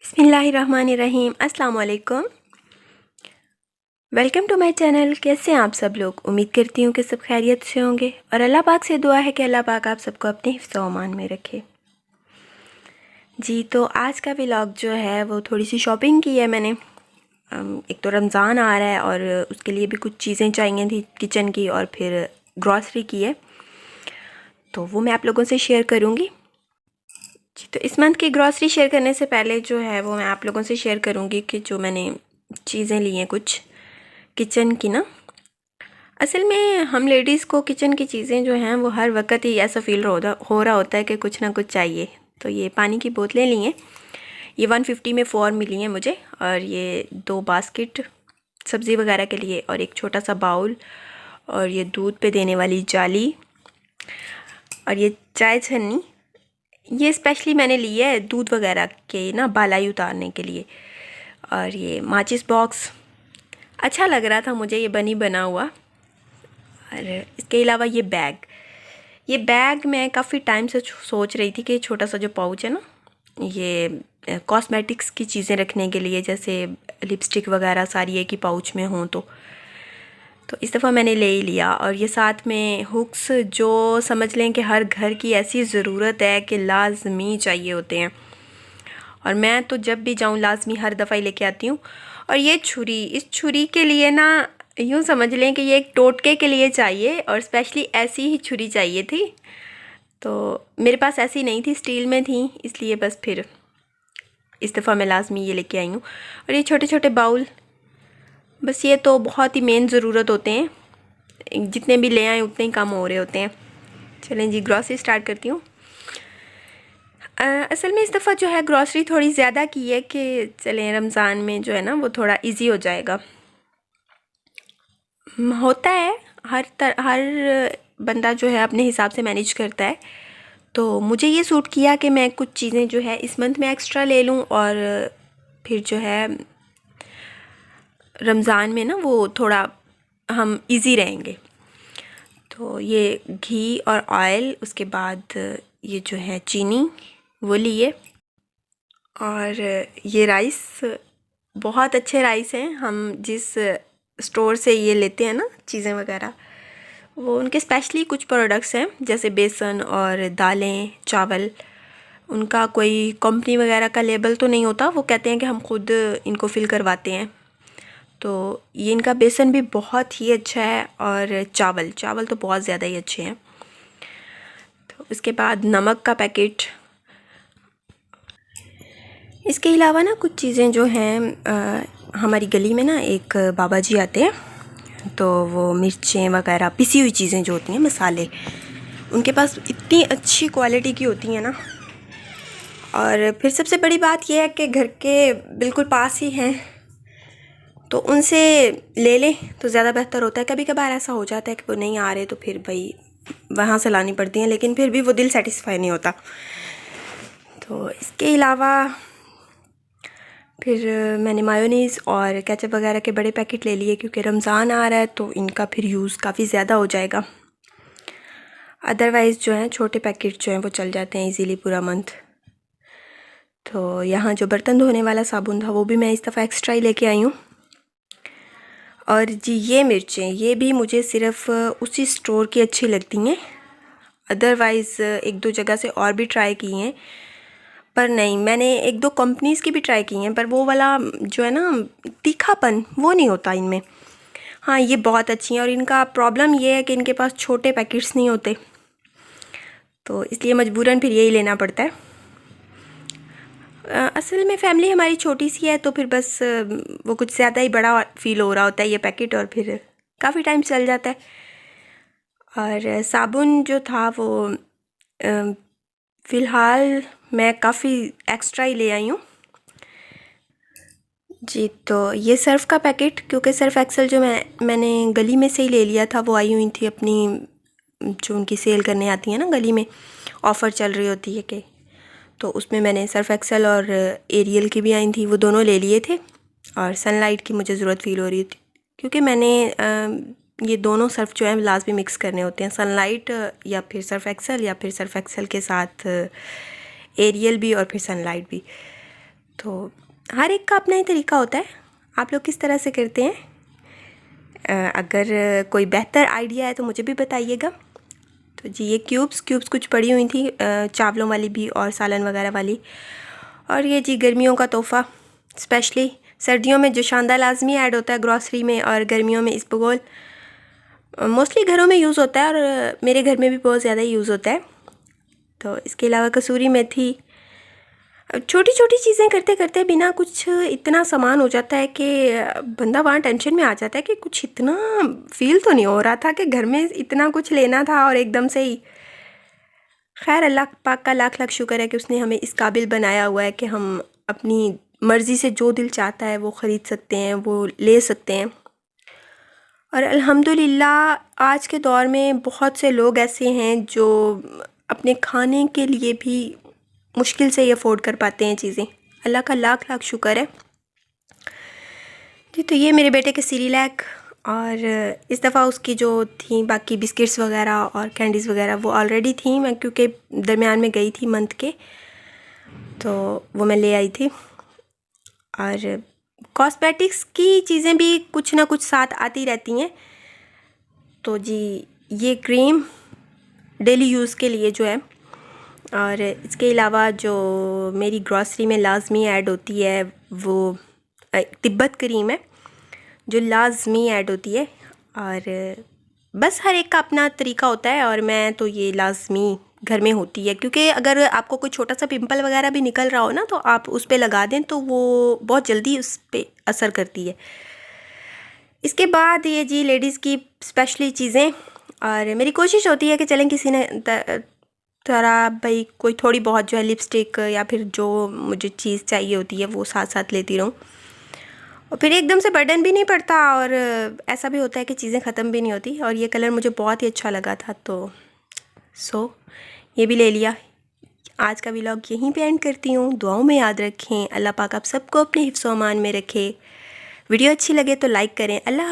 बिस्मिल्लाहिर्रहमानिर्रहीम। अस्सलाम वालेकुम। Welcome to my channel. कैसे हैं आप सब लोग? उम्मीद करती हूँ कि सब खैरियत से होंगे और अल्लाह पाक से दुआ है कि अल्लाह पाक आप सबको अपने हिफ्ज़ व अमान में रखे। जी, तो आज का व्लॉग जो है वो थोड़ी सी शॉपिंग की है मैंने। एक तो रमज़ान आ रहा है और उसके लिए भी कुछ चीज़ें चाहिए थी किचन की, और फिर ग्रॉसरी की है, तो वो मैं आप लोगों से शेयर करूँगी। जी, तो इस मंथ की ग्रॉसरी शेयर करने से पहले जो है वो मैं आप लोगों से शेयर करूँगी कि जो मैंने चीज़ें ली हैं कुछ किचन की ना। असल में हम लेडीज़ को किचन की चीज़ें जो हैं वो हर वक्त ही ऐसा फील हो रहा होता है कि कुछ ना कुछ चाहिए। तो ये पानी की बोतलें ली हैं, ये 150 में 4 मिली हैं मुझे, और ये 2 बास्केट सब्ज़ी वगैरह के लिए, और एक छोटा सा बाउल, और ये दूध पे देने वाली जाली, और ये चाय छन्नी। ये स्पेशली मैंने ली है दूध वगैरह के ना बालाई उतारने के लिए। और ये माचिस बॉक्स अच्छा लग रहा था मुझे, ये बनी बना हुआ। और इसके अलावा ये बैग मैं काफ़ी टाइम से सोच रही थी कि छोटा सा जो पाउच है ना, ये कॉस्मेटिक्स की चीज़ें रखने के लिए, जैसे लिपस्टिक वगैरह सारी एक ही पाउच में हों, तो इस दफ़ा मैंने ले ही लिया। और ये साथ में हुक्स, जो समझ लें कि हर घर की ऐसी ज़रूरत है कि लाजमी चाहिए होते हैं, और मैं तो जब भी जाऊँ लाजमी हर दफ़ा ही लेके आती हूँ। और ये छुरी, इस छुरी के लिए ना यूँ समझ लें कि ये एक टोटके के लिए चाहिए, और स्पेशली ऐसी ही छुरी चाहिए थी। तो मेरे पास ऐसी नहीं थी, स्टील में थी, इसलिए बस फिर इस दफ़ा मैं लाजमी ये लेके आई हूँ। और ये छोटे छोटे बाउल, बस ये तो बहुत ही मेन ज़रूरत होते हैं, जितने भी ले आए उतने ही कम हो रहे होते हैं। चलें जी, ग्रॉसरी स्टार्ट करती हूँ। असल में इस दफ़ा जो है ग्रॉसरी थोड़ी ज़्यादा की है कि चलें रमज़ान में जो है ना वो थोड़ा इजी हो जाएगा। होता है हर बंदा जो है अपने हिसाब से मैनेज करता है, तो मुझे ये सूट किया कि मैं कुछ चीज़ें जो है इस मंथ में एक्स्ट्रा ले लूँ, और फिर जो है रमज़ान में ना वो थोड़ा हम इजी रहेंगे। तो ये घी और ऑयल, उसके बाद ये जो है चीनी वो लिए, और ये राइस, बहुत अच्छे राइस हैं। हम जिस स्टोर से ये लेते हैं ना चीज़ें वगैरह, वो उनके स्पेशली कुछ प्रोडक्ट्स हैं, जैसे बेसन और दालें चावल। उनका कोई कंपनी वगैरह का लेबल तो नहीं होता, वो कहते हैं कि हम खुद इनको फिल करवाते हैं। तो ये इनका बेसन भी बहुत ही अच्छा है, और चावल तो बहुत ज़्यादा ही अच्छे हैं। तो उसके बाद नमक का पैकेट। इसके अलावा ना कुछ चीज़ें जो हैं, हमारी गली में ना एक बाबा जी आते हैं, तो वो मिर्चें वगैरह पिसी हुई चीज़ें जो होती हैं, मसाले, उनके पास इतनी अच्छी क्वालिटी की होती हैं ना। और फिर सबसे बड़ी बात यह है कि घर के बिल्कुल पास ही हैं, तो उनसे ले लें तो ज़्यादा बेहतर होता है। कभी कभार ऐसा हो जाता है कि वो नहीं आ रहे, तो फिर भाई वहाँ से लानी पड़ती हैं, लेकिन फिर भी वो दिल सेटिस्फाई नहीं होता। तो इसके अलावा फिर मैंने मायोनीज़ और केचप वगैरह के बड़े पैकेट ले लिए, क्योंकि रमज़ान आ रहा है तो इनका फिर यूज़ काफ़ी ज़्यादा हो जाएगा। अदरवाइज़ जो हैं छोटे पैकेट जो हैं वो चल जाते हैं इजीली पूरा मंथ। तो यहाँ जो बर्तन धोने वाला साबुन था वो भी मैं इस दफ़ा एक्स्ट्रा ही लेके आई हूँ। और जी, ये मिर्चें, ये भी मुझे सिर्फ़ उसी स्टोर की अच्छी लगती हैं, अदरवाइज़ एक दो जगह से और भी ट्राई की हैं, पर नहीं, मैंने एक दो कंपनीज़ की भी ट्राई की हैं, पर वो वाला जो है ना तीखापन वो नहीं होता इनमें। हाँ, ये बहुत अच्छी हैं, और इनका प्रॉब्लम ये है कि इनके पास छोटे पैकेट्स नहीं होते, तो इसलिए मजबूरन फिर यही लेना पड़ता है। असल में फ़ैमिली हमारी छोटी सी है, तो फिर बस वो कुछ ज़्यादा ही बड़ा फ़ील हो रहा होता है ये पैकेट, और फिर काफ़ी टाइम चल जाता है। और साबुन जो था वो फ़िलहाल मैं काफ़ी एक्स्ट्रा ही ले आई हूँ। जी, तो ये सर्फ़ का पैकेट, क्योंकि सर्फ़ एक्सेल जो मैंने गली में से ही ले लिया था, वो आई हुई थी अपनी, जो उनकी सेल करने आती है ना गली में, ऑफ़र चल रही होती है कि, तो उसमें मैंने सर्फ़ एक्सेल और एरियल की भी आई थी, वो दोनों ले लिए थे। और सनलाइट की मुझे ज़रूरत फ़ील हो रही थी, क्योंकि मैंने ये दोनों सर्फ़ जो हैं लाजमी मिक्स करने होते हैं, सनलाइट या फिर सर्फ़ एक्सेल, या फिर सर्फ़ एक्सेल के साथ एरियल भी और फिर सनलाइट भी। तो हर एक का अपना ही तरीका होता है, आप लोग किस तरह से करते हैं? अगर कोई बेहतर आइडिया है तो मुझे भी बताइएगा। तो जी ये क्यूब्स कुछ पड़ी हुई थी, चावलों वाली भी और सालन वगैरह वाली। और ये जी गर्मियों का तोहफ़ा, स्पेशली सर्दियों में जो शानदार लाजमी ऐड होता है ग्रॉसरी में, और गर्मियों में इसबगोल मोस्टली घरों में यूज़ होता है, और मेरे घर में भी बहुत ज़्यादा यूज़ होता है। तो इसके अलावा कसूरी मेथी, छोटी छोटी चीज़ें करते करते बिना कुछ इतना सामान हो जाता है कि बंदा वहाँ टेंशन में आ जाता है कि कुछ इतना फील तो नहीं हो रहा था कि घर में इतना कुछ लेना था और एकदम से ही। खैर अल्लाह पाक का लाख लाख शुक्र है कि उसने हमें इस काबिल बनाया हुआ है कि हम अपनी मर्ज़ी से जो दिल चाहता है वो ख़रीद सकते हैं, वो ले सकते हैं। और अल्हम्दुलिल्लाह आज के दौर में बहुत से लोग ऐसे हैं जो अपने खाने के लिए भी मुश्किल से ये अफोर्ड कर पाते हैं चीज़ें। अल्लाह का लाख लाख शुक्र है जी। तो ये मेरे बेटे के सीरिलैक, और इस दफ़ा उसकी जो थी बाकी बिस्किट्स वगैरह और कैंडीज़ वगैरह वो ऑलरेडी थी, मैं क्योंकि दरमियान में गई थी मंथ के, तो वो मैं ले आई थी। और कॉस्मेटिक्स की चीज़ें भी कुछ ना कुछ साथ आती रहती हैं। तो जी ये क्रीम डेली यूज़ के लिए जो है, और इसके अलावा जो मेरी ग्रॉसरी में लाजमी ऐड होती है वो तिब्बत क्रीम है जो लाजमी ऐड होती है। और बस हर एक का अपना तरीका होता है, और मैं तो ये लाजमी घर में होती है, क्योंकि अगर आपको कोई छोटा सा पिंपल वगैरह भी निकल रहा हो ना तो आप उस पर लगा दें तो वो बहुत जल्दी उस पर असर करती है। इसके बाद ये जी लेडीज़ की स्पेशली चीज़ें, और मेरी कोशिश होती है कि चलें किसी ने तरह भाई कोई थोड़ी बहुत जो है लिपस्टिक या फिर जो मुझे चीज़ चाहिए होती है वो साथ साथ लेती रहूँ, और फिर एकदम से बर्डन भी नहीं पड़ता, और ऐसा भी होता है कि चीज़ें ख़त्म भी नहीं होती। और ये कलर मुझे बहुत ही अच्छा लगा था, तो ये भी ले लिया। आज का व्लॉग यहीं पे एंड करती हूँ। दुआओं में याद रखें। अल्लाह पाक आप सबको अपने हिफ्ज़-ओ-अमान में रखे। वीडियो अच्छी लगे तो लाइक करें। अल्लाह